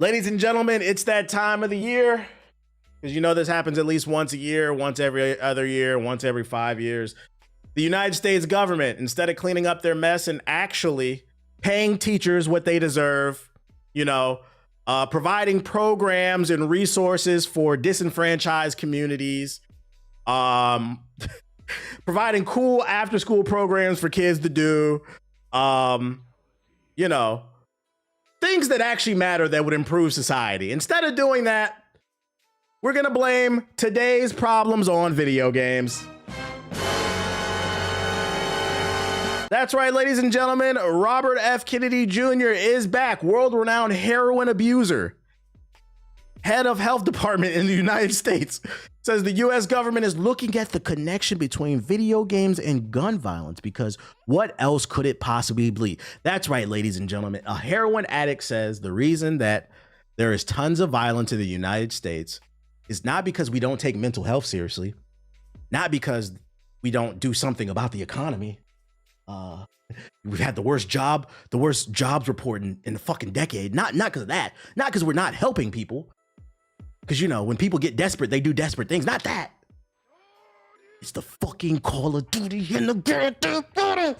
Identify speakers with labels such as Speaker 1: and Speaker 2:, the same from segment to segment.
Speaker 1: Ladies and gentlemen, it's that time of the year, because you know this happens at least once a year, once every other year, once every 5 years. The United States government, instead of cleaning up their mess and actually paying teachers what they deserve, providing programs and resources for disenfranchised communities, providing cool after-school programs for kids to do, things that actually matter that would improve society. Instead of doing that, we're gonna blame today's problems on video games. That's right, ladies and gentlemen, Robert F. Kennedy Jr. is back, world-renowned heroin abuser, head of health department in the United States, says the US government is looking at the connection between video games and gun violence because what else could it possibly be? That's right, ladies and gentlemen. A heroin addict says the reason that there is tons of violence in the United States is not because we don't take mental health seriously, not because we don't do something about the economy. We've had the worst jobs report in the fucking decade. Not because of that, not because we're not helping people. Because, when people get desperate, they do desperate things. Not that. It's the fucking Call of Duty and the Grand Theft Auto.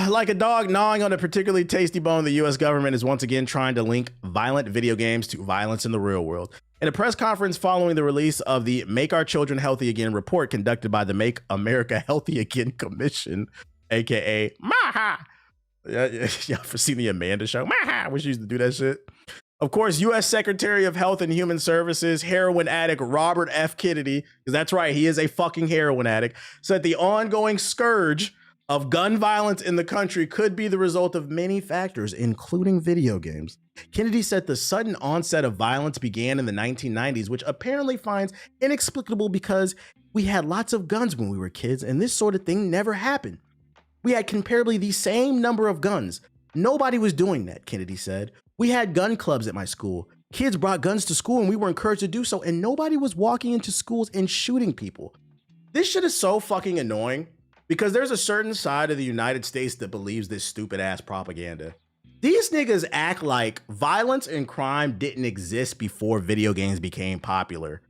Speaker 1: Like a dog gnawing on a particularly tasty bone, the U.S. government is once again trying to link violent video games to violence in the real world. In a press conference following the release of the Make Our Children Healthy Again report conducted by the Make America Healthy Again Commission, aka MAHA. Yeah, for seeing the Amanda show. I wish you used to do that shit. Of course, U.S. Secretary of Health and Human Services, heroin addict Robert F. Kennedy, because that's right, he is a fucking heroin addict, said the ongoing scourge of gun violence in the country could be the result of many factors, including video games. Kennedy said the sudden onset of violence began in the 1990s, which apparently finds inexplicable because we had lots of guns when we were kids, and this sort of thing never happened. We had comparably the same number of guns. Nobody was doing that, Kennedy said. We had gun clubs at my school. Kids brought guns to school and we were encouraged to do so, and nobody was walking into schools and shooting people. This shit is so fucking annoying because there's a certain side of the United States that believes this stupid ass propaganda. These niggas act like violence and crime didn't exist before video games became popular.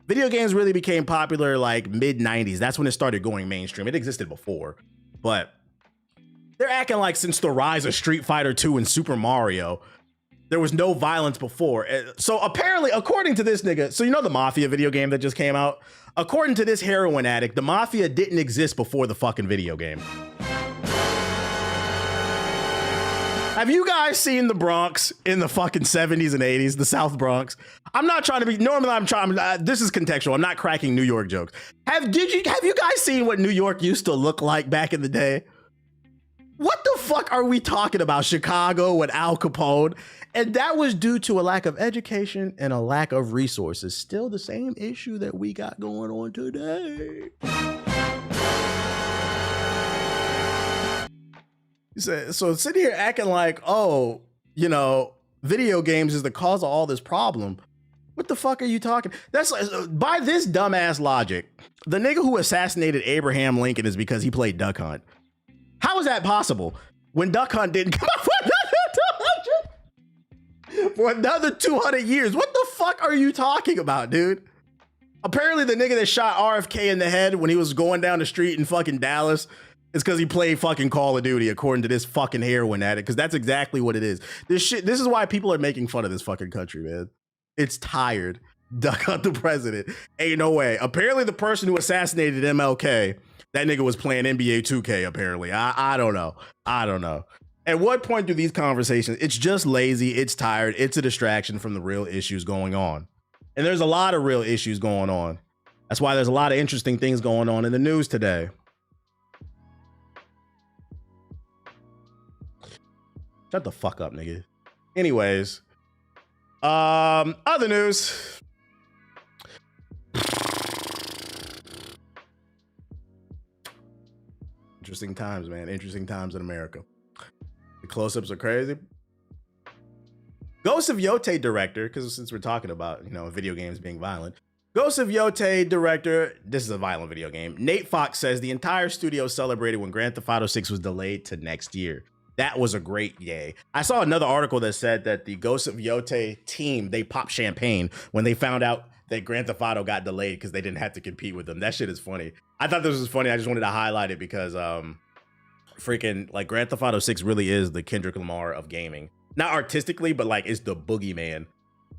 Speaker 1: Video games really became popular like mid-90s. That's when it started going mainstream. It existed before, but they're acting like since the rise of Street Fighter 2 and Super Mario, there was no violence before. So apparently, according to this nigga, so the Mafia video game that just came out? According to this heroin addict, the Mafia didn't exist before the fucking video game. Have you guys seen the Bronx in the fucking 70s and 80s, the South Bronx? I'm not trying to be, normally I'm trying, this is contextual. I'm not cracking New York jokes. Have you guys seen what New York used to look like back in the day? What the fuck are we talking about? Chicago and Al Capone? And that was due to a lack of education and a lack of resources. Still the same issue that we got going on today. So sitting here acting like, video games is the cause of all this problem. What the fuck are you talking? That's by this dumbass logic. The nigga who assassinated Abraham Lincoln is because he played Duck Hunt. How is that possible when Duck Hunt didn't come out for another 200 years? What the fuck are you talking about, dude? Apparently the nigga that shot RFK in the head when he was going down the street in fucking Dallas is because he played fucking Call of Duty, according to this fucking heroin addict, because that's exactly what it is. This is why people are making fun of this fucking country, man. It's tired. Duck Hunt the president. Ain't no way. Apparently the person who assassinated MLK, that nigga was playing NBA 2K, apparently. I don't know. At what point do these conversations, it's just lazy, it's tired, it's a distraction from the real issues going on. And there's a lot of real issues going on. That's why there's a lot of interesting things going on in the news today. Shut the fuck up, nigga. Anyways, other news. Interesting times, man. Interesting times in America. The close-ups are crazy. Ghost of Yote director, because since we're talking about, video games being violent, Ghost of Yote director, this is a violent video game, Nate Fox says the entire studio celebrated when Grand Theft Auto 6 was delayed to next year. That was a great yay. I saw another article that said that the Ghost of Yote team, they popped champagne when they found out that Grand Theft Auto got delayed because they didn't have to compete with them. That shit is funny. I thought this was funny. I just wanted to highlight it because freaking like Grand Theft Auto 6 really is the Kendrick Lamar of gaming. Not artistically, but like it's the boogeyman.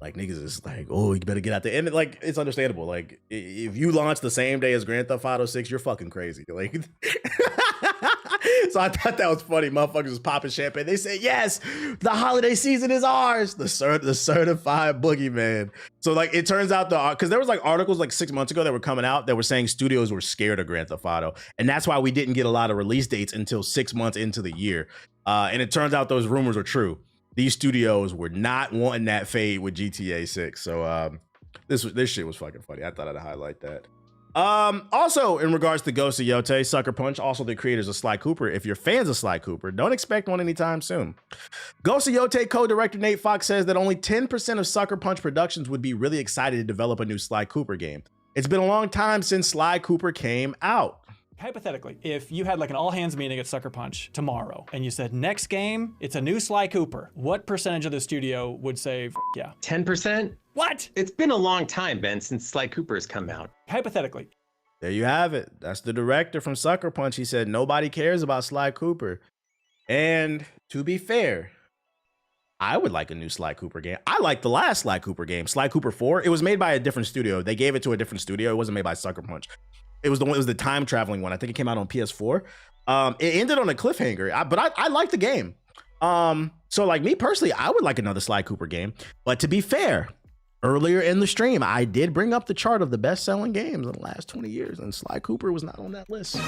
Speaker 1: Like niggas is like, oh, you better get out there. And like, it's understandable. Like if you launch the same day as Grand Theft Auto 6, you're fucking crazy. Like, so I thought that was funny. Motherfuckers was popping champagne. They said, yes, the holiday season is ours. The certified boogeyman. So like, it turns out because there was like articles like 6 months ago that were coming out that were saying studios were scared of Grand Theft Auto. And that's why we didn't get a lot of release dates until 6 months into the year. And it turns out those rumors are true. These studios were not wanting that fade with GTA 6. So this shit was fucking funny. I thought I'd highlight that. Also, in regards to Ghost of Yote, Sucker Punch, also the creators of Sly Cooper. If you're fans of Sly Cooper, don't expect one anytime soon. Ghost of Yote co-director Nate Fox says that only 10% of Sucker Punch Productions would be really excited to develop a new Sly Cooper game. It's been a long time since Sly Cooper came out.
Speaker 2: Hypothetically, if you had like an all-hands meeting at Sucker Punch tomorrow and you said, next game, it's a new Sly Cooper, what percentage of the studio would say, yeah?
Speaker 3: 10%?
Speaker 2: What?
Speaker 3: It's been a long time, Ben, since Sly Cooper has come out.
Speaker 2: Hypothetically.
Speaker 1: There you have it. That's the director from Sucker Punch. He said nobody cares about Sly Cooper. And to be fair, I would like a new Sly Cooper game. I like the last Sly Cooper game, Sly Cooper 4. It was made by a different studio. They gave it to a different studio. It wasn't made by Sucker Punch. It was the time traveling one. I think it came out on PS4. It ended on a cliffhanger, but I like the game. So like me personally, I would like another Sly Cooper game. But to be fair, earlier in the stream, I did bring up the chart of the best-selling games in the last 20 years, and Sly Cooper was not on that list.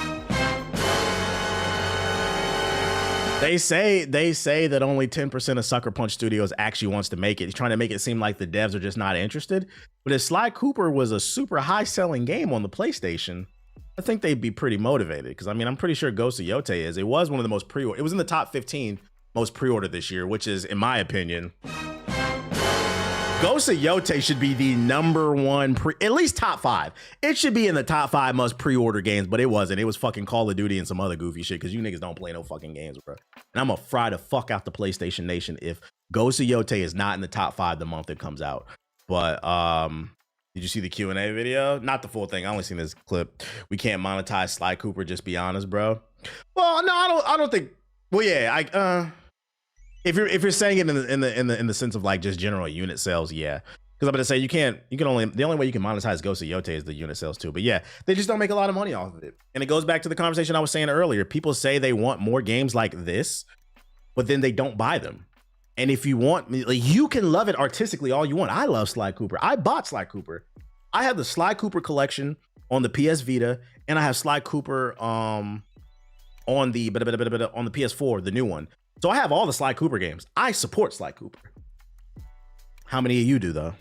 Speaker 1: They say that only 10% of Sucker Punch Studios actually wants to make it. He's trying to make it seem like the devs are just not interested. But if Sly Cooper was a super high-selling game on the PlayStation, I think they'd be pretty motivated. Because I mean, I'm pretty sure Ghost of Yote is. It was one of the most pre-ordered. It was in the top 15 most pre-ordered this year, which is, in my opinion, Ghost of Yote should be the #1 at least top 5. It should be in the top 5 most pre-order games, but it wasn't. It was fucking Call of Duty and some other goofy shit because you niggas don't play no fucking games, bro. And I'm gonna fry the fuck out the PlayStation Nation if Ghost of Yote is not in the top 5 the month it comes out. But did you see the Q&A video? Not the full thing. I only seen this clip. We can't monetize Sly Cooper. Just be honest, bro. Well, no, I don't think. Well, yeah, If you're saying it in the sense of like just general unit sales, yeah. Because I'm gonna say the only way you can monetize Ghost of Yote is the unit sales too. But yeah, they just don't make a lot of money off of it. And it goes back to the conversation I was saying earlier. People say they want more games like this, but then they don't buy them. And if you want, like, you can love it artistically all you want. I love Sly Cooper. I bought Sly Cooper. I have the Sly Cooper collection on the PS Vita, and I have Sly Cooper on the PS4, the new one. So I have all the Sly Cooper games. I support Sly Cooper. How many of you do, though?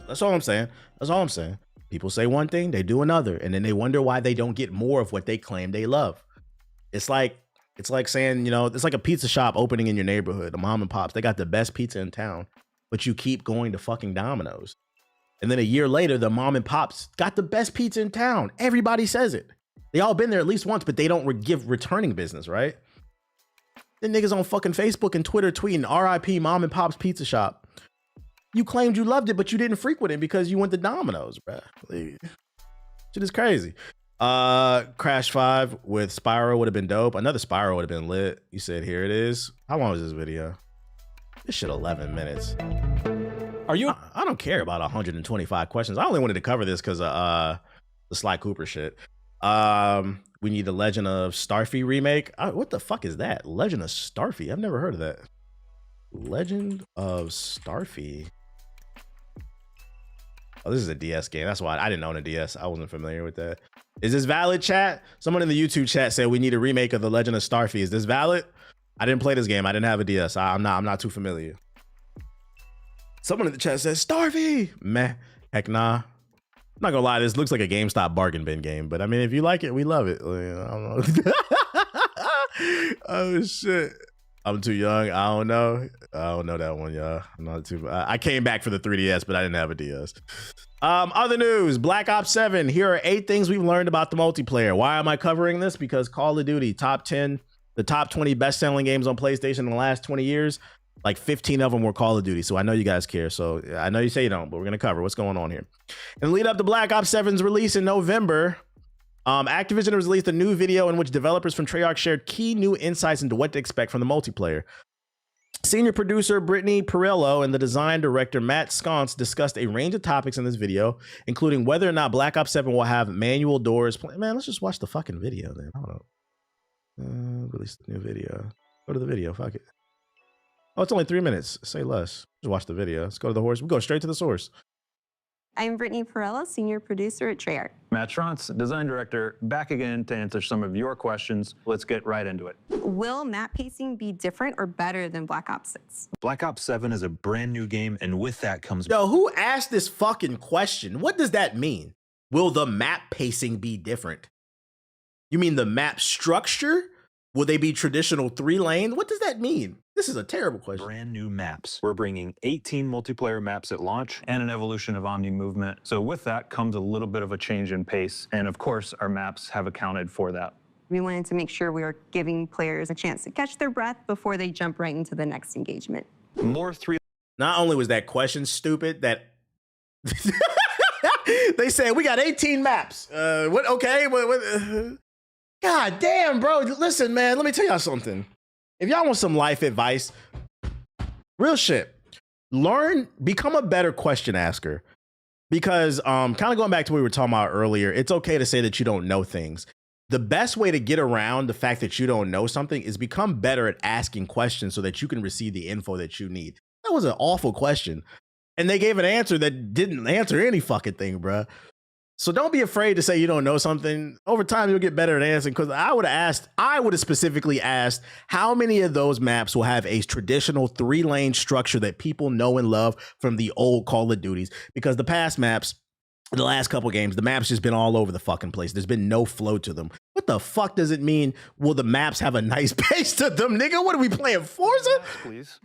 Speaker 1: That's all I'm saying. That's all I'm saying. People say one thing, they do another, and then they wonder why they don't get more of what they claim they love. It's like saying, it's like a pizza shop opening in your neighborhood, the mom and pops. They got the best pizza in town, but you keep going to fucking Domino's. And then a year later, the mom and pops got the best pizza in town. Everybody says it. They all been there at least once, but they don't give returning business, right? Then niggas on fucking Facebook and Twitter tweeting, RIP mom and pop's pizza shop. You claimed you loved it, but you didn't frequent it because you went to Domino's, bro. Like, shit is crazy. Crash 5 with Spyro would have been dope. Another Spyro would have been lit. You said, here it is. How long is this video? This shit 11 minutes.
Speaker 2: Are you?
Speaker 1: I don't care about 125 questions. I only wanted to cover this because of the Sly Cooper shit. We need the Legend of Starfy remake. What the fuck is that? Legend of Starfy? I've never heard of that. Legend of Starfy. Oh, this is a DS game. That's why I didn't own a DS. I wasn't familiar with that. Is this valid, chat? Someone in the YouTube chat said we need a remake of the Legend of Starfy. Is this valid? I didn't play this game. I didn't have a DS. I'm not too familiar. Someone in the chat says Starfy. Meh. Heck nah. I'm not gonna lie, this looks like a GameStop bargain bin game, but I mean, if you like it, we love it. Like, I don't know. Oh shit. I'm too young. I don't know. I don't know that one, y'all. I'm not too. I came back for the 3DS, but I didn't have a DS. Other news: Black Ops 7. Here are 8 things we've learned about the multiplayer. Why am I covering this? Because Call of Duty top 10, the top 20 best-selling games on PlayStation in the last 20 years, like 15 of them were Call of Duty. So I know you guys care. So I know you say you don't, but we're gonna cover what's going on here. And lead up to Black Ops 7's release in November, Activision has released a new video in which developers from Treyarch shared key new insights into what to expect from the multiplayer. Senior producer Brittany Perillo and the design director Matt Sconce discussed a range of topics in this video, including whether or not Black Ops 7 will have manual doors. Man, let's just watch the fucking video then. Hold on. Release the new video. Go to the video. Fuck it. Oh, it's only 3 minutes. Say less. Just watch the video. Let's go to the horse. We go straight to the source.
Speaker 4: I'm Brittany Perillo, senior producer at Treyarch.
Speaker 5: Matt Sconce, design director, back again to answer some of your questions. Let's get right into it.
Speaker 4: Will map pacing be different or better than Black Ops 6?
Speaker 6: Black Ops 7 is a brand new game, and with that comes...
Speaker 1: Yo, who asked this fucking question? What does that mean? Will the map pacing be different? You mean the map structure? Will they be traditional 3-lane? What does that mean? This is a terrible question.
Speaker 6: Brand new maps. We're bringing 18 multiplayer maps at launch.
Speaker 5: And an evolution of Omni movement. So with that comes a little bit of a change in pace. And of course, our maps have accounted for that.
Speaker 4: We wanted to make sure we were giving players a chance to catch their breath before they jump right into the next engagement.
Speaker 6: More 3...
Speaker 1: Not only was that question stupid, that they said we got 18 maps. What? Okay. God damn, bro. Listen, man, let me tell y'all something. If y'all want some life advice, real shit, become a better question asker. Because kind of going back to what we were talking about earlier, it's okay to say that you don't know things. The best way to get around the fact that you don't know something is become better at asking questions so that you can receive the info that you need. That was an awful question. And they gave an answer that didn't answer any fucking thing, bruh. So don't be afraid to say you don't know something. Over time, you'll get better at answering. Because I would have specifically asked how many of those maps will have a traditional 3-lane structure that people know and love from the old Call of Duties. Because the past maps, the last couple games, the maps just been all over the fucking place. There's been no flow to them. What the fuck does it mean? Will the maps have a nice pace to them, nigga? What are we playing, Forza?
Speaker 5: Yes, please.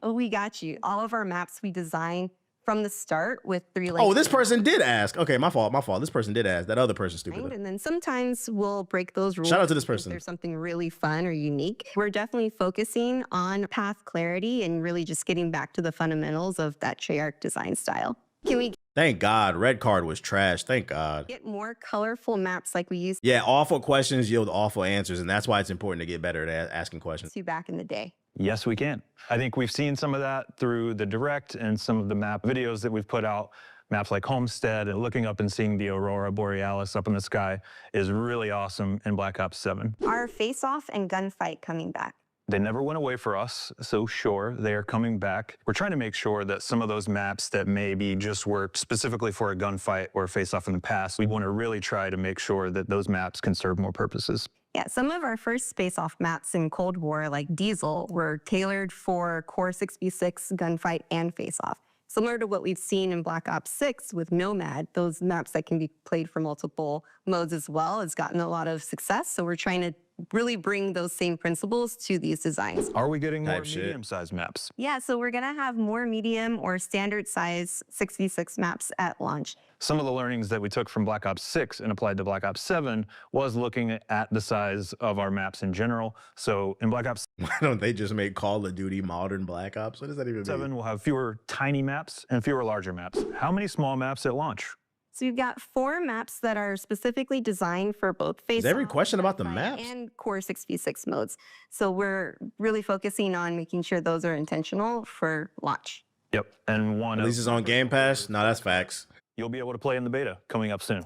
Speaker 4: Oh, we got you. All of our maps we design from the start with 3-lane.
Speaker 1: Oh, this person did ask. Okay, my fault. This person did ask. That other person's stupid.
Speaker 4: And then sometimes we'll break those rules.
Speaker 1: Shout out to this
Speaker 4: if
Speaker 1: person.
Speaker 4: There's something really fun or unique. We're definitely focusing on path clarity and really just getting back to the fundamentals of that Treyarch design style. Can we
Speaker 1: Thank God. Red card was trash. Thank God.
Speaker 4: get more colorful maps like we used
Speaker 1: Yeah, awful questions yield awful answers, and that's why it's important to get better at asking questions.
Speaker 4: to back in the day?
Speaker 5: Yes, we can. I think we've seen some of that through the direct and some of the map videos that we've put out. Maps like Homestead and looking up and seeing the Aurora Borealis up in the sky is really awesome in Black Ops 7.
Speaker 4: Our face-off and gunfight coming back.
Speaker 5: They never went away for us, so sure, they are coming back. We're trying to make sure that some of those maps that maybe just worked specifically for a gunfight or a face-off in the past, we want to really try to make sure that those maps can serve more purposes.
Speaker 4: Yeah, some of our first face-off maps in Cold War, like Diesel, were tailored for Core 6v6 gunfight and face-off. Similar to what we've seen in Black Ops 6 with Nomad, those maps that can be played for multiple modes as well has gotten a lot of success. So we're trying to really bring those same principles to these designs.
Speaker 5: Are we getting more
Speaker 1: Type shit.
Speaker 5: medium-sized maps?
Speaker 4: Yeah, so we're gonna have more medium or standard size 6v6 maps at launch.
Speaker 5: Some of the learnings that we took from Black Ops 6 and applied to Black Ops 7 was looking at the size of our maps in general. So in Black Ops
Speaker 1: Why don't they just make Call of Duty Modern Black Ops? What does that even mean?
Speaker 5: 7, we'll have fewer tiny maps and fewer larger maps. How many small maps at launch?
Speaker 4: So you've got 4 maps that are specifically designed for both face
Speaker 1: every question about the maps?
Speaker 4: and Core 6v6 modes. So we're really focusing on making sure those are intentional for launch.
Speaker 5: Yep, and one
Speaker 1: At least it's on Game Pass? No, that's facts.
Speaker 5: you'll be able to play in the beta coming up soon.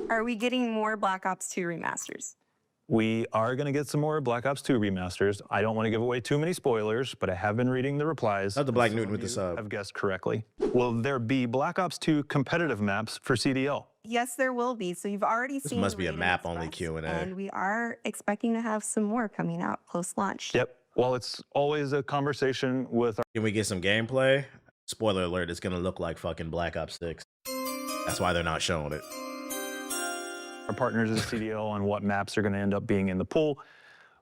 Speaker 4: Are we getting more Black Ops 2 remasters?
Speaker 5: We are going to get some more Black Ops 2 remasters. I don't want to give away too many spoilers, but I have been reading the replies.
Speaker 1: Not the Black
Speaker 5: and
Speaker 1: Newton
Speaker 5: some
Speaker 1: with the
Speaker 5: of
Speaker 1: sub.
Speaker 5: you have guessed correctly. Will there be Black Ops 2 competitive maps for CDL?
Speaker 4: Yes, there will be. So you've already seen
Speaker 1: must be a
Speaker 4: Raiden
Speaker 1: map-only
Speaker 4: Express,
Speaker 1: Q&A.
Speaker 4: and we are expecting to have some more coming out post-launch.
Speaker 5: Yep. Well, it's always a conversation with our
Speaker 1: Can we get some gameplay? Spoiler alert, it's going to look like fucking Black Ops 6. That's why they're not showing it.
Speaker 5: partners at CDL on what maps are going to end up being in the pool.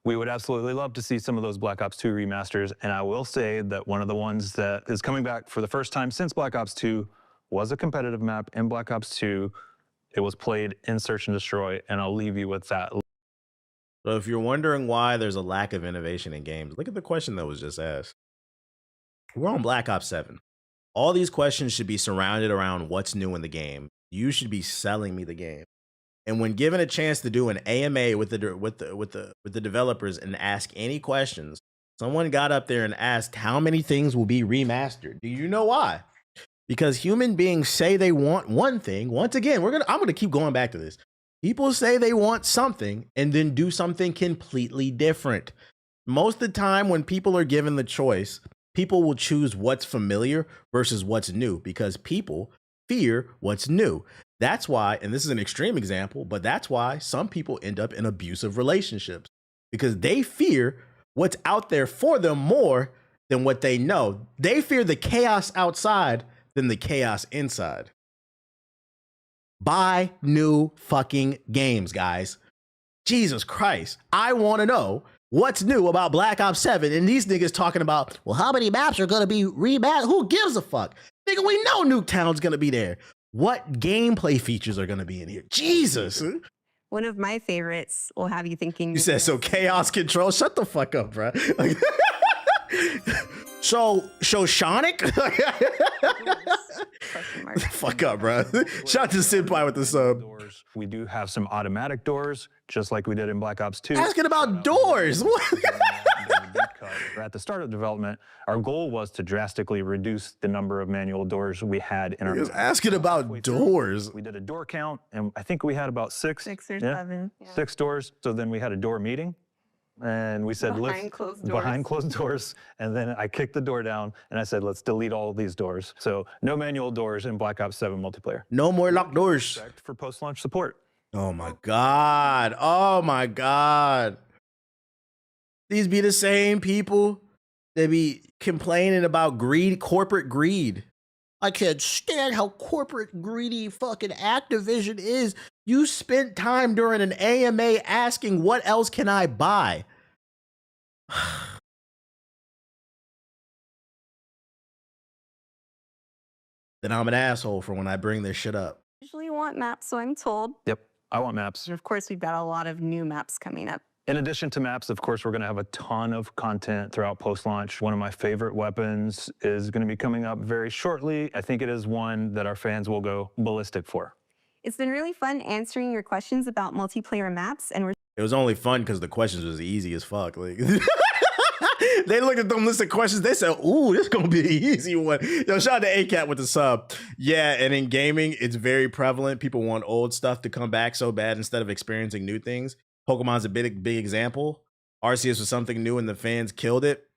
Speaker 5: We would absolutely love to see some of those Black Ops 2 remasters. And I will say that one of the ones that is coming back for the first time since Black Ops 2 was a competitive map in Black Ops 2. It was played in Search and Destroy, and I'll leave you with that.
Speaker 1: So if you're wondering why there's a lack of innovation in games, look at the question that was just asked. We're on Black Ops 7. All these questions should be surrounded around what's new in the game. You should be selling me the game. And when given a chance to do an AMA with the developers and ask any questions, someone got up there and asked how many things will be remastered. Do you know why? Because human beings say they want one thing. Once again, I'm gonna keep going back to this. People say they want something and then do something completely different. Most of the time when people are given the choice, people will choose what's familiar versus what's new because people fear what's new. That's why, and this is an extreme example, but that's why some people end up in abusive relationships because they fear what's out there for them more than what they know. They fear the chaos outside than the chaos inside. Buy new fucking games, guys. Jesus Christ. I want to know what's new about Black Ops 7. And these niggas talking about, well, how many maps are going to be remastered? Who gives a fuck? Nigga, we know Nuketown's going to be there. What gameplay features are going to be in here? Jesus.
Speaker 4: One of my favorites will have you thinking.
Speaker 1: You said, so chaos control? Shut the fuck up, bro. Like, so Sonic? Fuck up, bro. Shout out to Senpai with the sub.
Speaker 5: We do have some automatic doors, just like we did in Black Ops 2.
Speaker 1: Asking about doors. What?
Speaker 5: At the start of development, our goal was to drastically reduce the number of manual doors we had in our.
Speaker 1: He was asking about doors.
Speaker 5: We did a door count, and I think we had about six.
Speaker 4: 6 or 7. Yeah.
Speaker 5: 6 doors. So then we had a door meeting, and we said,
Speaker 4: Behind closed doors.
Speaker 5: Behind closed doors. And then I kicked the door down, and I said, let's delete all of these doors. So no manual doors in Black Ops 7 multiplayer.
Speaker 1: No more locked doors.
Speaker 5: For post-launch support.
Speaker 1: Oh my God. Oh my God. These be the same people that be complaining about greed, corporate greed. I can't stand how corporate greedy fucking Activision is. You spent time during an AMA asking, what else can I buy? Then I'm an asshole for when I bring this shit up.
Speaker 4: Usually want maps, so I'm told.
Speaker 5: Yep, I want maps.
Speaker 4: And of course, we've got a lot of new maps coming up.
Speaker 5: In addition to maps, of course, we're going to have a ton of content throughout post-launch. One of my favorite weapons is going to be coming up very shortly. I think it is one that our fans will go ballistic for.
Speaker 4: It's been really fun answering your questions about multiplayer maps, and
Speaker 1: it was only fun because the questions was easy as fuck. Like, they looked at them list of questions. They said, "Ooh, this is gonna be an easy one." Yo, shout out to ACAT with the sub. Yeah, and in gaming, it's very prevalent. People want old stuff to come back so bad instead of experiencing new things. Pokemon's a big example. Arceus was something new and the fans killed it.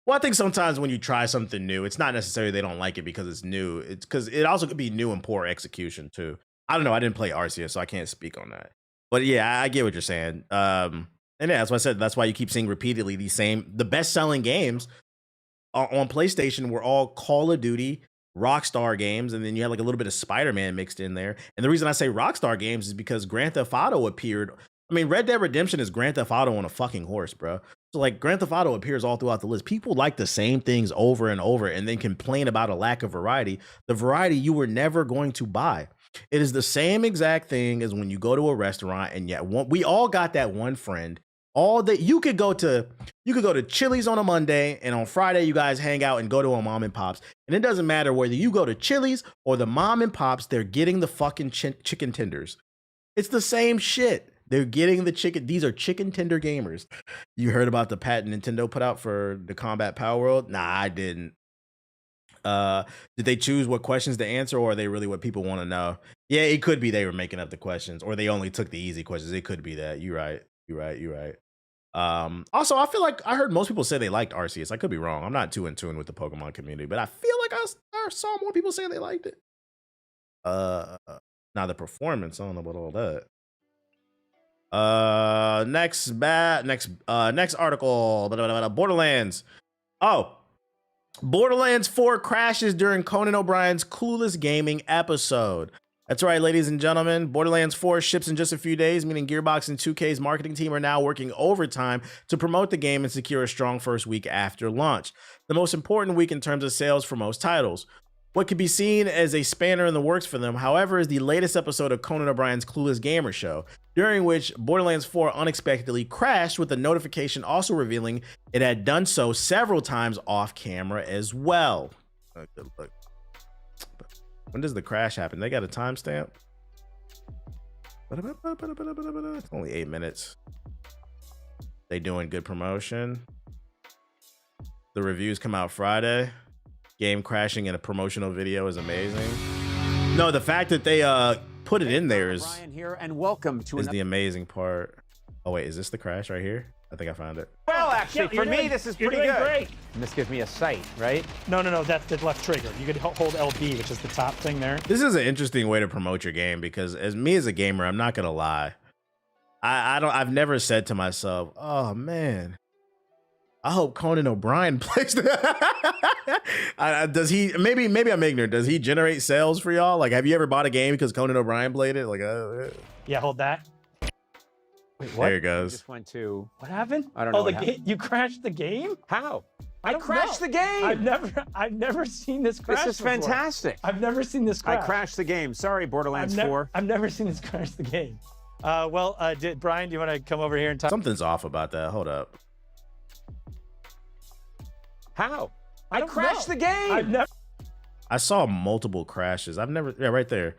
Speaker 1: Well, I think sometimes when you try something new, it's not necessarily they don't like it because it's new. It's because it also could be new and poor execution too. I don't know. I didn't play Arceus, so I can't speak on that. But yeah, I get what you're saying. And yeah, that's why I said that's why you keep seeing repeatedly the best-selling games on PlayStation were all Call of Duty, Rockstar games, and then you had like a little bit of Spider-Man mixed in there. And the reason I say Rockstar games is because Grand Theft Auto appeared. I mean, Red Dead Redemption is Grand Theft Auto on a fucking horse, bro. So like Grand Theft Auto appears all throughout the list. People like the same things over and over and then complain about a lack of variety. The variety you were never going to buy. It is the same exact thing as when you go to a restaurant and we all got that one friend. All that you could go to Chili's on a Monday, and on Friday you guys hang out and go to a mom and pops. And it doesn't matter whether you go to Chili's or the mom and pops, they're getting the fucking chicken tenders. It's the same shit. They're getting the chicken. These are chicken tender gamers. You heard about the patent Nintendo put out for the Combat Power World? Nah, I didn't. Did they choose what questions to answer, or are they really what people want to know? Yeah, it could be they were making up the questions, or they only took the easy questions. It could be that. You're right. Also, I feel like I heard most people say they liked Arceus. I could be wrong. I'm not too in tune with the Pokemon community, but I feel like I saw more people saying they liked it. Now the performance, I don't know about all that. Next article. Borderlands. Oh, Borderlands 4 crashes during Conan O'Brien's Clueless Gaming episode. That's right, ladies and gentlemen. Borderlands 4 ships in just a few days, meaning Gearbox and 2K's marketing team are now working overtime to promote the game and secure a strong first week after launch, the most important week in terms of sales for most titles. What could be seen as a spanner in the works for them, however, is the latest episode of Conan O'Brien's Clueless Gamer Show, during which Borderlands 4 unexpectedly crashed, with a notification also revealing it had done so several times off camera as well. Look. When does the crash happen? They got a timestamp? It's only 8 minutes. They doing good promotion. The reviews come out Friday. Game crashing in a promotional video is amazing. No, the fact that they put it in there is
Speaker 7: here, and welcome to
Speaker 1: the amazing part. Oh wait, is this the crash right here? I think I found it.
Speaker 7: Well, actually, for me, this is pretty good.
Speaker 8: Great.
Speaker 7: And this gives me a sight, right?
Speaker 8: No, that's the left trigger. You could hold LB, which is the top thing there.
Speaker 1: This is an interesting way to promote your game, because as a gamer, I'm not gonna lie. I've never said to myself, oh man, I hope Conan O'Brien plays that. Does he, maybe I'm ignorant. Does he generate sales for y'all? Like, have you ever bought a game because Conan O'Brien played it? Like,
Speaker 8: yeah, hold that.
Speaker 7: Wait, what?
Speaker 1: There it goes.
Speaker 7: Just went to.
Speaker 8: What happened?
Speaker 7: I don't know.
Speaker 8: Oh, you crashed the game?
Speaker 7: How?
Speaker 8: I
Speaker 7: crashed the game.
Speaker 8: I've never seen this crash.
Speaker 7: This is
Speaker 8: before.
Speaker 7: fantastic.
Speaker 8: I've never seen this crash.
Speaker 6: I crashed the game. Sorry, Borderlands 4.
Speaker 8: I've never seen this crash the game. Brian, do you want to come over here and talk?
Speaker 1: Something's off about that. Hold up.
Speaker 7: How? I crashed the game.
Speaker 1: I saw multiple crashes. Right there.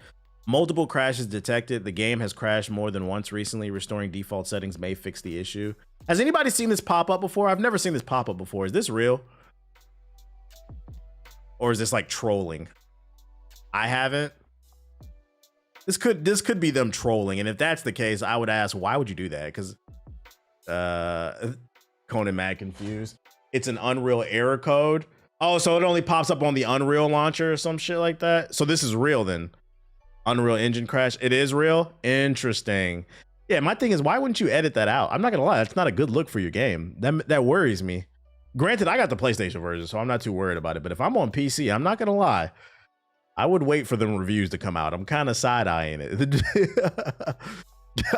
Speaker 1: Multiple crashes detected. The game has crashed more than once recently. Restoring default settings may fix the issue. Has anybody seen this pop up before? I've never seen this pop up before. Is this real? Or is this like trolling? I haven't. This could be them trolling. And if that's the case, I would ask, why would you do that? Because Conan mad confused. It's an Unreal error code. Oh, so it only pops up on the Unreal launcher or some shit like that. So this is real then. Unreal Engine crash. It is real. Interesting. Yeah, my thing is, why wouldn't you edit that out? I'm not gonna lie, that's not a good look for your game. That worries me. Granted, I got the PlayStation version, so I'm not too worried about it. But if I'm on PC, I'm not gonna lie, I would wait for the reviews to come out. I'm kind of side-eyeing it.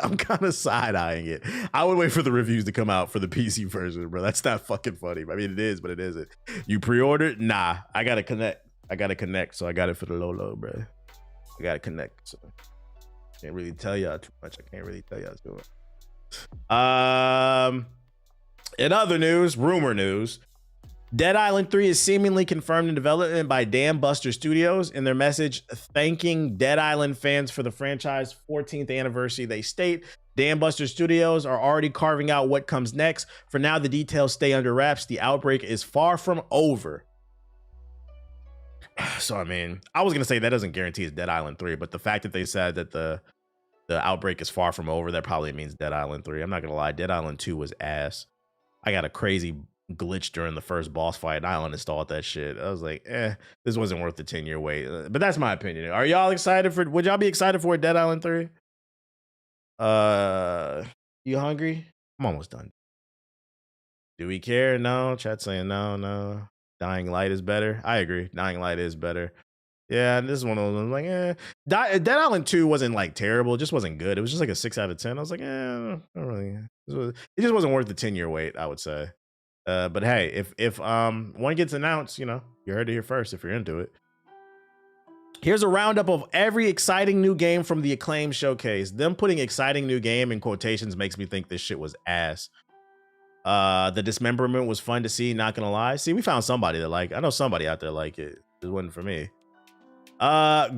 Speaker 1: I'm kind of side-eyeing it. I would wait for the reviews to come out for the PC version, bro. That's not fucking funny. I mean, it is, but it isn't. You pre-ordered? Nah, I gotta connect. So I got it for the low, bro. I gotta connect. So can't really tell y'all too much. I can't really tell y'all too much. In other news, rumor news, Dead Island 3 is seemingly confirmed in development by Dam Buster Studios. In their message thanking Dead Island fans for the franchise's 14th anniversary, they state, Dam Buster Studios are already carving out what comes next. For now, the details stay under wraps. The outbreak is far from over. So, I mean, I was going to say that doesn't guarantee it's Dead Island 3, but the fact that they said that the outbreak is far from over, that probably means Dead Island 3. I'm not going to lie. Dead Island 2 was ass. I got a crazy glitch during the first boss fight and I uninstalled that shit. I was like, this wasn't worth the 10-year wait. But that's my opinion. Are y'all excited for, would y'all be excited for Dead Island 3? You hungry? I'm almost done. Do we care? No. Chat saying no. Dying Light is better. I agree. Dying Light is better. Yeah, this is one of those ones like, Dead Island 2 wasn't like terrible. It just wasn't good. It was just like a 6 out of 10. I was like, not really. It just wasn't worth the 10-year wait, I would say. But hey, if one gets announced, you heard it here first if you're into it. Here's a roundup of every exciting new game from the Acclaim showcase. Them putting exciting new game in quotations makes me think this shit was ass. The dismemberment was fun to see, not gonna lie. See, we found somebody that I know somebody out there like it. It wasn't for me.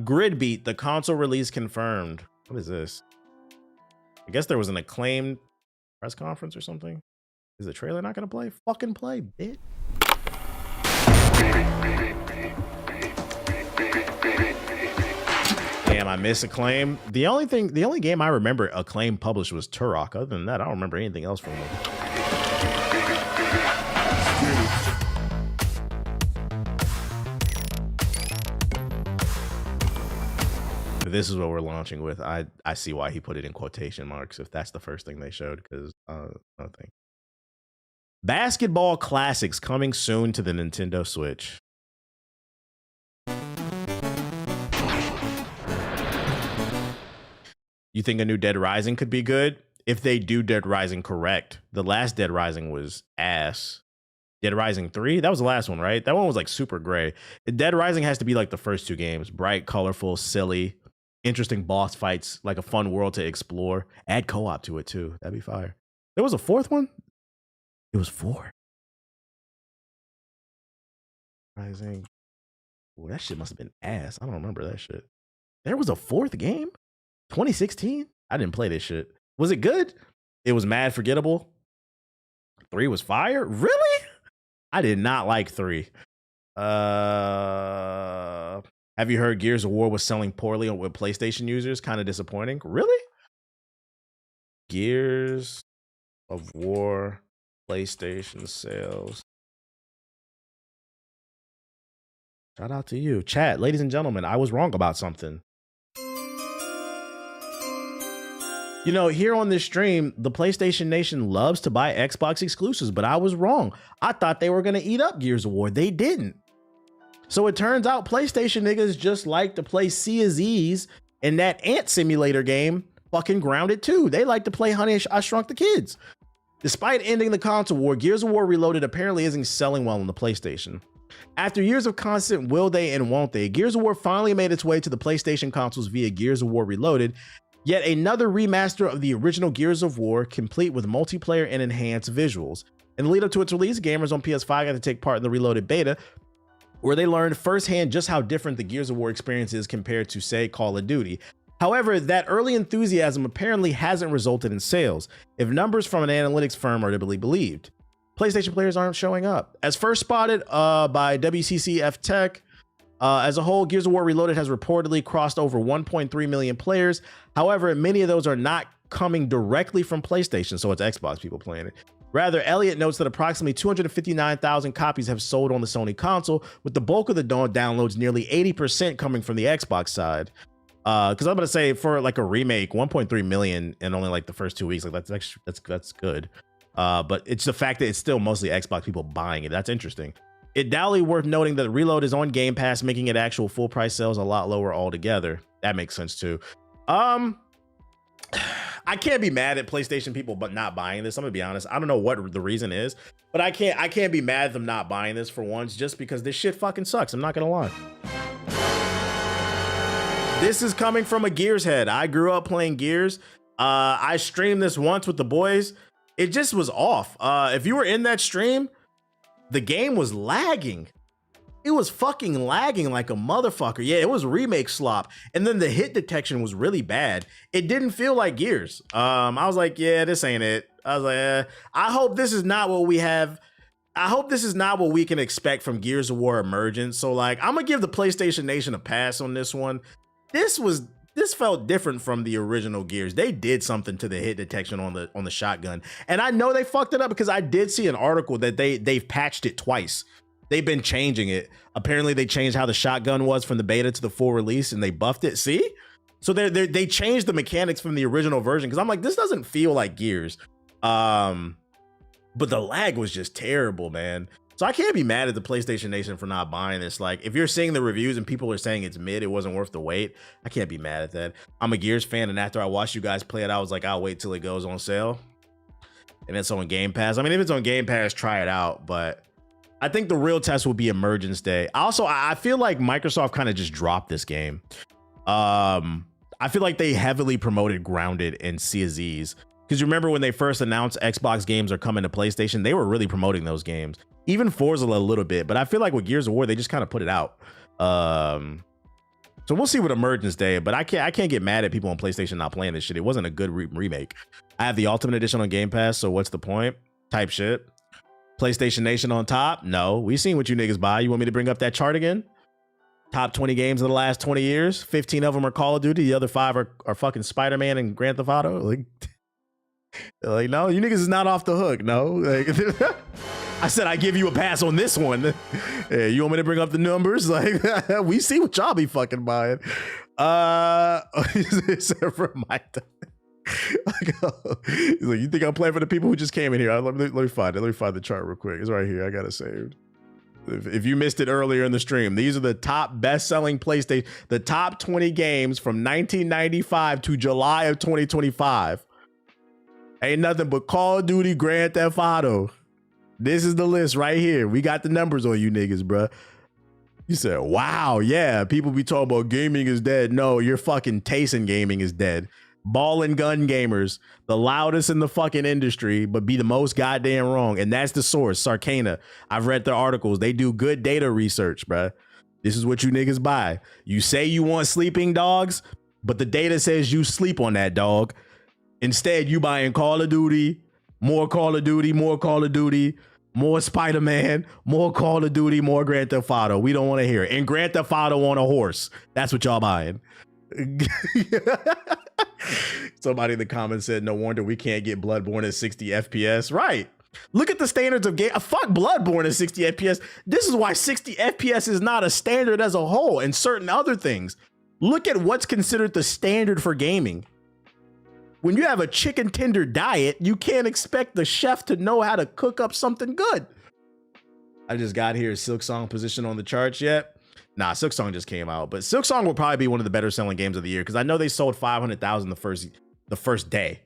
Speaker 1: Grid Beat, the console release confirmed. What is this? I guess there was an Acclaimed press conference or something. Is the trailer not gonna play? Fucking play, bitch. Damn, I miss Acclaim. The only game I remember Acclaim published was Turok. Other than that, I don't remember anything else from them. This is what we're launching with. I see why he put it in quotation marks if that's the first thing they showed, because nothing. Basketball Classics coming soon to the Nintendo Switch. You think a new Dead Rising could be good? If they do Dead Rising correct. The last Dead Rising was ass. Dead Rising 3? That was the last one, right? That one was like super gray. Dead Rising has to be like the first two games. Bright, colorful, silly, interesting boss fights, like a fun world to explore. Add co-op to it too. That'd be fire. There was a fourth one? It was 4. Rising. Oh, that shit must have been ass. I don't remember that shit. There was a fourth game? 2016? I didn't play this shit. Was it good? It was mad forgettable. 3 was fire? Really? I did not like 3. Have you heard Gears of War was selling poorly with PlayStation users? Kind of disappointing. Really? Gears of War PlayStation sales. Shout out to you. Chat, ladies and gentlemen, I was wrong about something. You know, here on this stream, the PlayStation Nation loves to buy Xbox exclusives, but I was wrong. I thought they were going to eat up Gears of War. They didn't. So it turns out PlayStation niggas just like to play Sea of Z's and that Ant Simulator game, fucking Grounded 2. They like to play Honey, I Shrunk the Kids. Despite ending the console war, Gears of War Reloaded apparently isn't selling well on the PlayStation. After years of constant will they and won't they, Gears of War finally made its way to the PlayStation consoles via Gears of War Reloaded, yet another remaster of the original Gears of War, complete with multiplayer and enhanced visuals. In the lead up to its release, gamers on PS5 got to take part in the Reloaded beta, where they learned firsthand just how different the Gears of War experience is compared to, say, Call of Duty. However, that early enthusiasm apparently hasn't resulted in sales, if numbers from an analytics firm are to be believed. PlayStation players aren't showing up. As first spotted by WCCF Tech, as a whole, Gears of War Reloaded has reportedly crossed over 1.3 million players. However, many of those are not coming directly from PlayStation, so it's Xbox people playing it. Rather, Elliott notes that approximately 259,000 copies have sold on the Sony console, with the bulk of the downloads, nearly 80%, coming from the Xbox side. Because I'm gonna say, for like a remake, 1.3 million in only like the first 2 weeks, like that's good. But it's the fact that it's still mostly Xbox people buying it. That's interesting. It doubly worth noting that Reload is on Game Pass, making it actual full price sales a lot lower altogether. That makes sense too. I can't be mad at PlayStation people but not buying this. I'm gonna be honest. I don't know what the reason is, but I can't be mad at them not buying this for once, just because this shit fucking sucks. I'm not gonna lie. This is coming from a Gears head. I grew up playing Gears. I streamed this once with the boys. It just was off. If you were in that stream, the game was lagging. It was fucking lagging like a motherfucker. Yeah, it was remake slop. And then the hit detection was really bad. It didn't feel like Gears. I was like, yeah, this ain't it. I was like, I hope this is not what we have. I hope this is not what we can expect from Gears of War Emergence. So like, I'm gonna give the PlayStation Nation a pass on this one. This felt different from the original Gears. They did something to the hit detection on the shotgun. And I know they fucked it up because I did see an article that they've patched it twice. They've been changing it. Apparently they changed how the shotgun was from the beta to the full release and they buffed it. See? So they changed the mechanics from the original version, because I'm like, this doesn't feel like Gears. But the lag was just terrible, man. So I can't be mad at the PlayStation Nation for not buying this. Like, if you're seeing the reviews and people are saying it's mid, it wasn't worth the wait, I can't be mad at that. I'm a Gears fan, and after I watched you guys play it, I was like, I'll wait till it goes on sale. And it's on Game Pass. I mean, if it's on Game Pass, try it out. But I think the real test will be Emergence Day. Also, I feel like Microsoft kind of just dropped this game. I feel like they heavily promoted Grounded and Sea of Z's. Because you remember when they first announced Xbox games are coming to PlayStation, they were really promoting those games. Even Forza a little bit, but I feel like with Gears of War, they just kind of put it out. So we'll see what Emergence Day, but I can't get mad at people on PlayStation not playing this shit. It wasn't a good remake. I have the Ultimate Edition on Game Pass, so what's the point? Type shit. PlayStation Nation on top? No, we seen what you niggas buy. You want me to bring up that chart again? Top 20 games in the last 20 years. 15 of them are Call of Duty. The other 5 are fucking Spider-Man and Grand Theft Auto. Like, no, you niggas is not off the hook. No, like, I said I give you a pass on this one. Yeah, you want me to bring up the numbers? Like, we see what y'all be fucking buying. From my he's like, you think I'm playing for the people who just came in here? Let me find it. Let me find the chart real quick. It's right here. I got it saved. If you missed it earlier in the stream, these are the top best-selling PlayStation, the top 20 games from 1995 to July of 2025. Ain't nothing but Call of Duty, Grand Theft Auto. This is the list right here. We got the numbers on you niggas, bruh. You said, wow, yeah, people be talking about gaming is dead. No, your fucking taste in gaming is dead. Ball and gun gamers, the loudest in the fucking industry, but be the most goddamn wrong. And that's the source, Sarcana. I've read their articles. They do good data research, bruh. This is what you niggas buy. You say you want sleeping dogs, but the data says you sleep on that dog. Instead, you buying Call of Duty, more Call of Duty, more Call of Duty, more Spider-Man, more Call of Duty, more Grand Theft Auto. We don't want to hear it. And Grand Theft Auto on a horse. That's what y'all buying. Somebody in the comments said, no wonder we can't get Bloodborne at 60 FPS. Right. Look at the standards of game. Fuck Bloodborne at 60 FPS. This is why 60 FPS is not a standard as a whole and certain other things. Look at what's considered the standard for gaming. When you have a chicken tender diet, you can't expect the chef to know how to cook up something good. I just got here. Is Silksong position on the charts yet? Nah, Silksong just came out, but Silksong will probably be one of the better selling games of the year because I know they sold 500,000 the first day.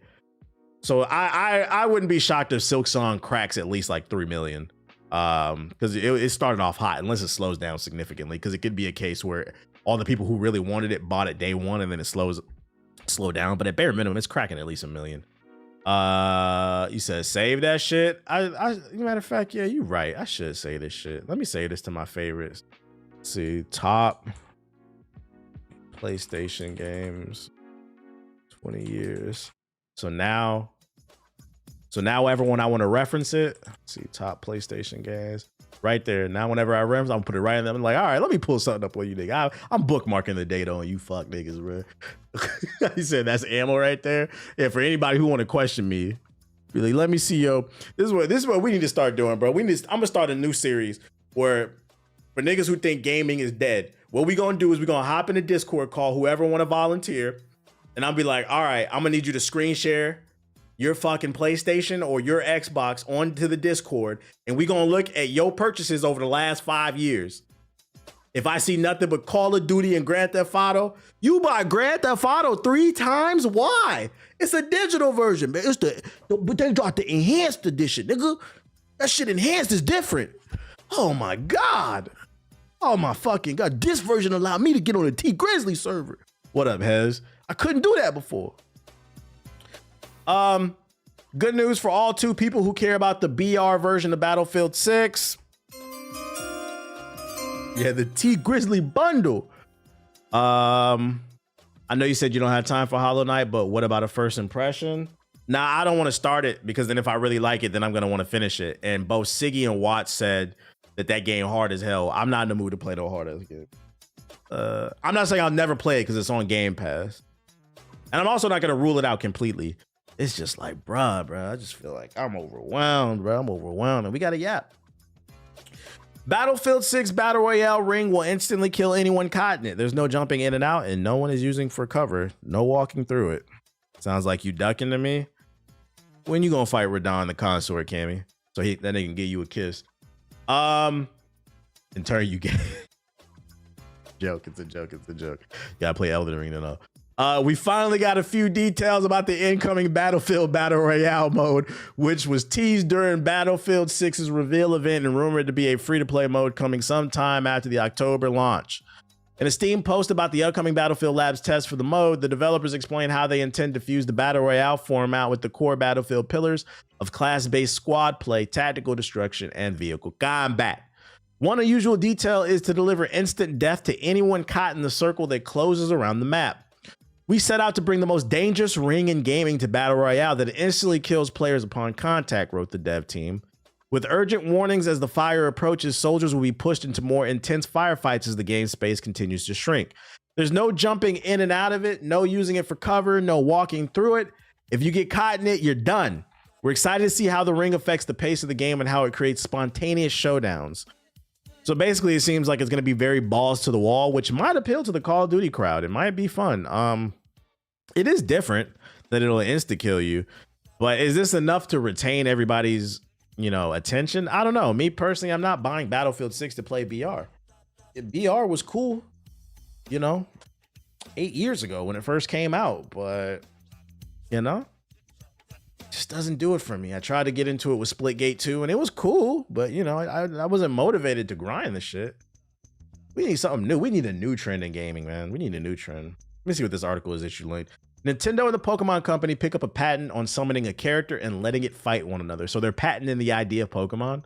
Speaker 1: So I wouldn't be shocked if Silksong cracks at least like 3 million because it started off hot unless it slows down significantly, because it could be a case where all the people who really wanted it bought it day one and then it slow down. But at bare minimum, it's cracking at least 1 million. You said save that shit. Matter of fact, yeah, you're right. I should say this shit. Let me say this to my favorites. Let's see, top PlayStation games 20 years. So now everyone I want to reference it. Let's see, top PlayStation games right there. Now whenever I reference, I'm gonna put it right in them. I'm like, all right, let me pull something up on you nigga. I'm bookmarking the data on you fuck niggas, bro. He said that's ammo right there. Yeah, for anybody who want to question me, really, let me see, yo. This is what we need to start doing, bro. I'm gonna start a new series where for niggas who think gaming is dead, what we gonna do is we're gonna hop in a Discord call, whoever wanna volunteer, and I'll be like, all right, I'm gonna need you to screen share your fucking PlayStation or your Xbox onto the Discord, and we gonna look at your purchases over the last 5 years. If I see nothing but Call of Duty and Grand Theft Auto, you buy Grand Theft Auto 3 times? Why? It's a digital version, man. But they got the enhanced edition, nigga. That shit enhanced is different. Oh my God. Oh my fucking God. This version allowed me to get on the T Grizzly server. What up, Hez? I couldn't do that before. Good news for all 2 people who care about the BR version of Battlefield 6. Yeah, the T Grizzly bundle. I know you said you don't have time for Hollow Knight, but what about a first impression? Nah, I don't want to start it because then if I really like it, then I'm going to want to finish it. And both Siggy and Watts said that game hard as hell. I'm not in the mood to play no hard as game. I'm not saying I'll never play it because it's on Game Pass. And I'm also not going to rule it out completely. It's just like, bruh, I just feel like I'm overwhelmed, bro. I'm overwhelmed. And we got a yap. Battlefield 6 Battle Royale ring will instantly kill anyone caught in it. There's no jumping in and out, and no one is using for cover. No walking through it. Sounds like you ducking to me. When you gonna fight Radon the consort, Cammy? So then they can give you a kiss. In turn, you get joke. It's a joke. It's a joke. You gotta play Elden Ring to know. We finally got a few details about the incoming Battlefield Battle Royale mode, which was teased during Battlefield 6's reveal event and rumored to be a free-to-play mode coming sometime after the October launch. In a Steam post about the upcoming Battlefield Labs test for the mode, the developers explain how they intend to fuse the Battle Royale format with the core Battlefield pillars of class-based squad play, tactical destruction, and vehicle combat. One unusual detail is to deliver instant death to anyone caught in the circle that closes around the map. We set out to bring the most dangerous ring in gaming to Battle Royale that instantly kills players upon contact, wrote the dev team. With urgent warnings as the fire approaches, soldiers will be pushed into more intense firefights as the game space continues to shrink. There's no jumping in and out of it, no using it for cover, no walking through it. If you get caught in it, you're done. We're excited to see how the ring affects the pace of the game and how it creates spontaneous showdowns. So basically, it seems like it's going to be very balls to the wall, which might appeal to the Call of Duty crowd. It might be fun. It is different that it'll insta-kill you, but is this enough to retain everybody's you know, attention. I don't know. Me personally, I'm not buying Battlefield 6 to play BR. BR was cool, you know, 8 years ago when it first came out, but you know, just doesn't do it for me. I tried to get into it with Splitgate 2 and it was cool, but you know, I wasn't motivated to grind the shit. We need something new. We need a new trend in gaming, man. We need a new trend. Let me see what this article is issue linked. Nintendo and the Pokemon Company pick up a patent on summoning a character and letting it fight one another. So they're patenting the idea of Pokemon.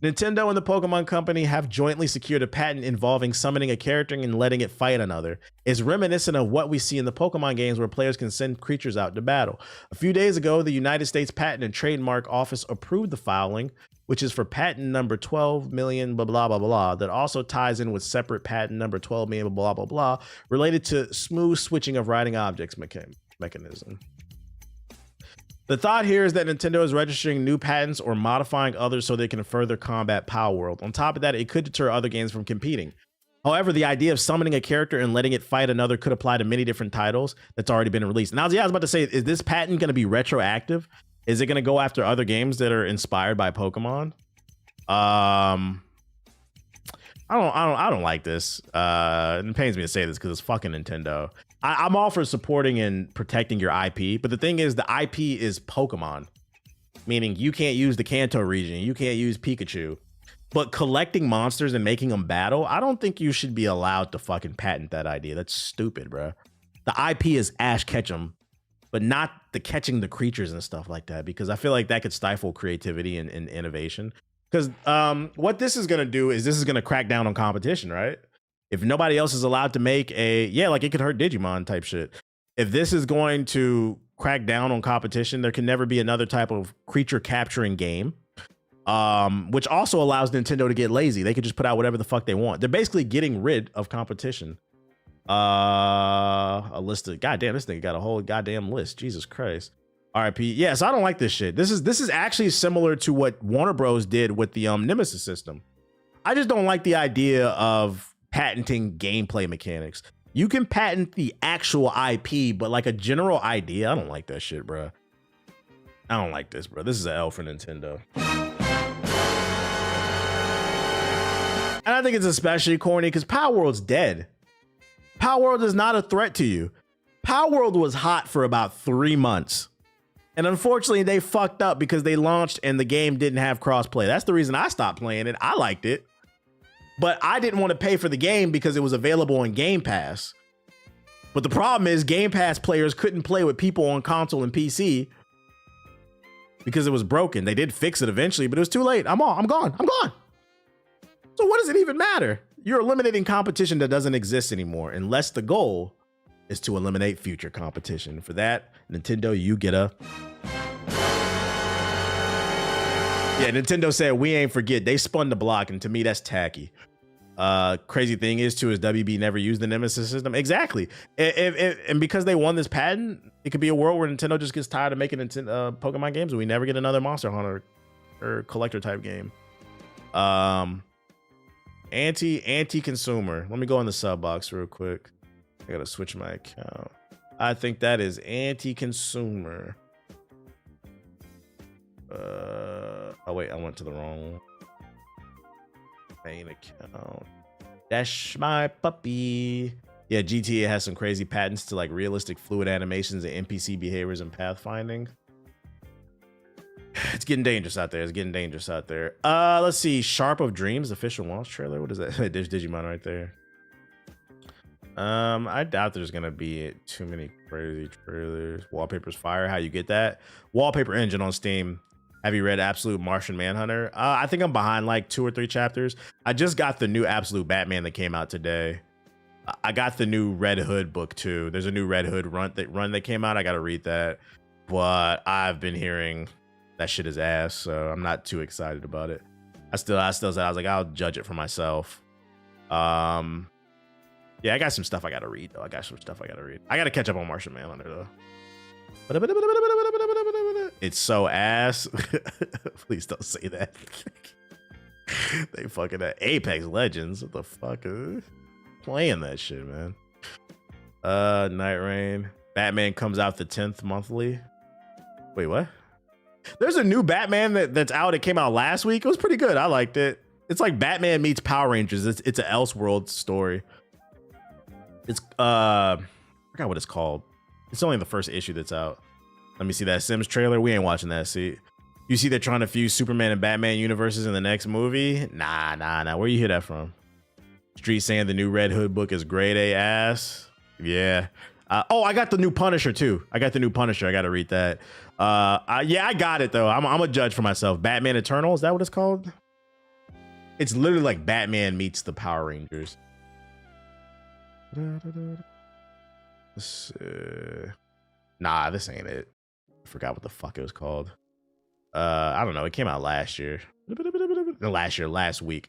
Speaker 1: Nintendo and the Pokemon Company have jointly secured a patent involving summoning a character and letting it fight another. It's reminiscent of what we see in the Pokemon games where players can send creatures out to battle. A few days ago, the United States Patent and Trademark Office approved the filing, which is for patent number 12 million blah blah blah blah, that also ties in with separate patent number 12 million blah blah blah related to smooth switching of riding objects mechanism. The thought here is that Nintendo is registering new patents or modifying others so they can further combat Power World. On top of that, it could deter other games from competing. However, the idea of summoning a character and letting it fight another could apply to many different titles that's already been released. And I was about to say, is this patent going to be retroactive? Is it going to go after other games that are inspired by Pokemon? I don't like this. It pains me to say this because it's fucking Nintendo. I'm all for supporting and protecting your IP, but the thing is, the IP is Pokemon, meaning you can't use the Kanto region, you can't use Pikachu, but collecting monsters and making them battle, I don't think you should be allowed to fucking patent that idea. That's stupid, bro. The IP is Ash Ketchum, but not the catching the creatures and stuff like that, because I feel like that could stifle creativity and innovation. Because what this is going to do is this is going to crack down on competition, right? If nobody else is allowed to make like it could hurt Digimon type shit. If this is going to crack down on competition, there can never be another type of creature capturing game, which also allows Nintendo to get lazy. They could just put out whatever the fuck they want. They're basically getting rid of competition. A list of, goddamn, this nigga got a whole goddamn list. Jesus Christ. RIP. Yeah, so I don't like this shit. This is actually similar to what Warner Bros did with the Nemesis system. I just don't like the idea of patenting gameplay mechanics. You can patent the actual IP, but like a general idea, I don't like that shit, bro. I don't like this, bro. This is an L for Nintendo. And I think it's especially corny because Power World's dead. Power World is not a threat to you. Power World was hot for about 3 months. And unfortunately, they fucked up because they launched and the game didn't have crossplay. That's the reason I stopped playing it. I liked it, but I didn't want to pay for the game because it was available on Game Pass. But the problem is Game Pass players couldn't play with people on console and PC because it was broken. They did fix it eventually, but it was too late. I'm gone. So what does it even matter? You're eliminating competition that doesn't exist anymore, unless the goal is to eliminate future competition. For that, Nintendo, you get a... Yeah, Nintendo said, we ain't forget. They spun the block, and to me, that's tacky. Crazy thing is, too, is WB never used the Nemesis system. Exactly. And because they won this patent, it could be a world where Nintendo just gets tired of making Pokemon games, and we never get another Monster Hunter or collector type game. Anti-consumer. Let me go in the sub box real quick. I gotta switch my account. I think that is anti-consumer. Oh wait, I went to the wrong one. Main account. That's my puppy. Yeah, GTA has some crazy patents to like realistic fluid animations and NPC behaviors and pathfinding. It's getting dangerous out there. Let's see. Sharp of Dreams official launch trailer. What is that? There's Digimon right there. I doubt there's gonna be too many crazy trailers. Wallpaper's fire. How you get that? Wallpaper engine on Steam. Have you read Absolute Martian Manhunter? I think I'm behind like 2 or 3 chapters. I just got the new Absolute Batman that came out today. I got the new Red Hood book too. There's a new Red Hood run that came out. I gotta read that, but I've been hearing that shit is ass, so I'm not too excited about it. I still said I was like, I'll judge it for myself. Yeah, I got some stuff I gotta read though. I gotta catch up on Martian Manhunter though. It's so ass. Please don't say that. They fucking at Apex Legends. What the fuck? Playing that shit, man. Night Rain. Batman comes out the 10th monthly. Wait, what? There's a new Batman that's out. It came out last week. It was pretty good. I liked it. It's like Batman meets Power Rangers. It's an Elseworld story. It's I forgot what it's called. It's only the first issue that's out. Let me see that Sims trailer. We ain't watching that. See, you see they're trying to fuse Superman and Batman universes in the next movie. Nah. Where you hear that from? Street saying the new Red Hood book is grade A ass. Yeah. Oh, I got the new Punisher too. I got to read that. Yeah, I got it though. I'm a judge for myself. Batman Eternal, is that what it's called? It's literally like Batman meets the Power Rangers. Nah, this ain't it. I forgot what the fuck it was called. I don't know. It came out last year. Last week.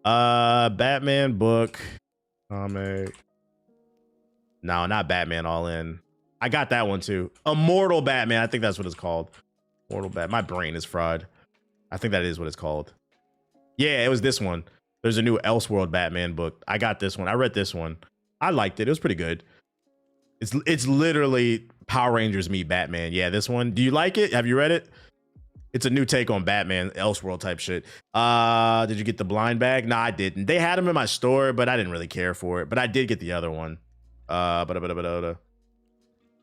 Speaker 1: Batman book, comic. No, not Batman All In. I got that one too. Immortal Batman. I think that's what it's called. Immortal Batman. My brain is fried. I think that is what it's called. Yeah, it was this one. There's a new Elseworld Batman book. I got this one. I read this one. I liked it. It was pretty good. It's literally Power Rangers meet Batman. Yeah, this one. Do you like it? Have you read it? It's a new take on Batman, Elseworld type shit. Did you get the blind bag? Nah, I didn't. They had them in my store, but I didn't really care for it. But I did get the other one. The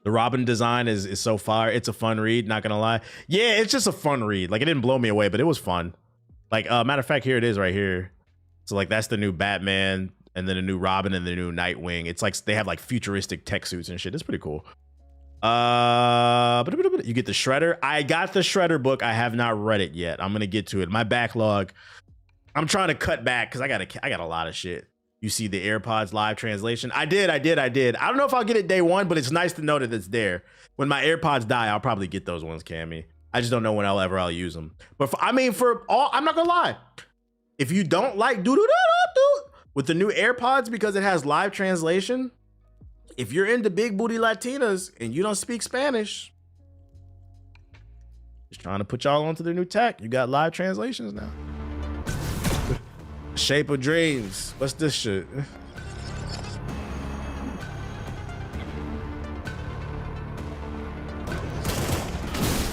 Speaker 1: Robin design is so far. It's a fun read, not gonna lie. Yeah, it's just a fun read. Like, it didn't blow me away, but it was fun. Like, matter of fact, here it is right here. So like, that's the new Batman, and then a new Robin, and the new Nightwing. It's like they have like futuristic tech suits and shit. It's pretty cool. You get the Shredder. I got the Shredder book. I have not read it yet. I'm gonna get to it. My backlog. I'm trying to cut back because I got a lot of shit. You see the AirPods live translation. I did. I don't know if I'll get it day one, but it's nice to know that it's there. When my AirPods die, I'll probably get those ones, Cammy. I just don't know when I'll use them. But I'm not gonna lie. If you don't like with the new AirPods because it has live translation, if you're into big booty Latinas and you don't speak Spanish, just trying to put y'all onto the new tech. You got live translations now. Shape of Dreams. What's this shit?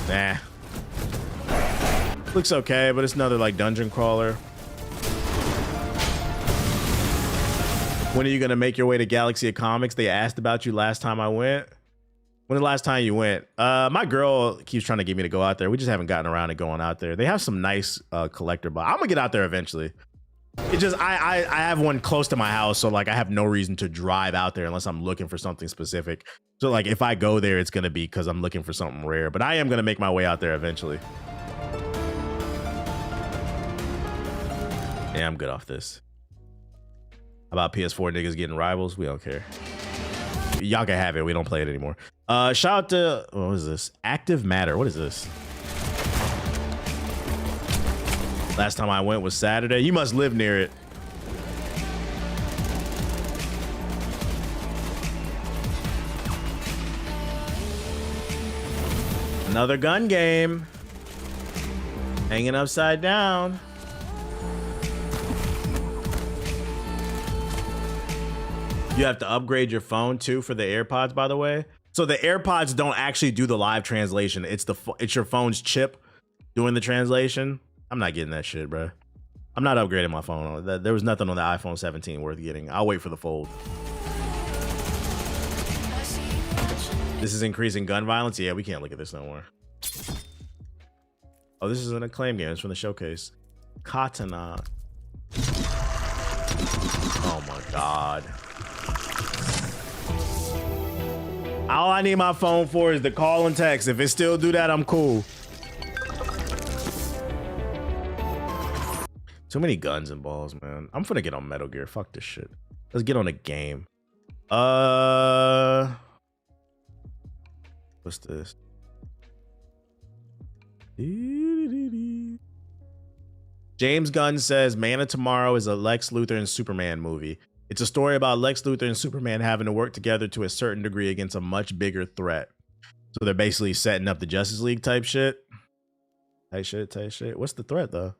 Speaker 1: Nah. Looks okay, but it's another like dungeon crawler. When are you gonna make your way to Galaxy of Comics? They asked about you last time I went. When the last time you went? My girl keeps trying to get me to go out there. We just haven't gotten around to going out there. They have some nice collector box. I'm gonna get out there eventually. It just I have one close to my house, so like I have no reason to drive out there unless I'm looking for something specific. So like if I go there, it's gonna be because I'm looking for something rare. But I am gonna make my way out there eventually. Yeah, I'm good off this. How about PS4 niggas getting rivals? We don't care. Y'all can have it. We don't play it anymore. Shout out to, what is this? Active Matter. What is this? Last time I went was Saturday. You must live near it. Another gun game. Hanging upside down. You have to upgrade your phone too for the AirPods, by the way. So the AirPods don't actually do the live translation. It's your phone's chip doing the translation. I'm not getting that shit, bro. I'm not upgrading my phone. There was nothing on the iPhone 17 worth getting. I'll wait for the fold. This is increasing gun violence. Yeah, we can't look at this no more. Oh, this is an Acclaim game. It's from the showcase. Katana. Oh my God. All I need my phone for is the call and text. If it still do that, I'm cool. Too many guns and balls, man. I'm finna get on Metal Gear. Fuck this shit. Let's get on a game. What's this? James Gunn says Man of Tomorrow is a Lex Luthor and Superman movie. It's a story about Lex Luthor and Superman having to work together to a certain degree against a much bigger threat. So they're basically setting up the Justice League type shit. Tight shit. What's the threat though?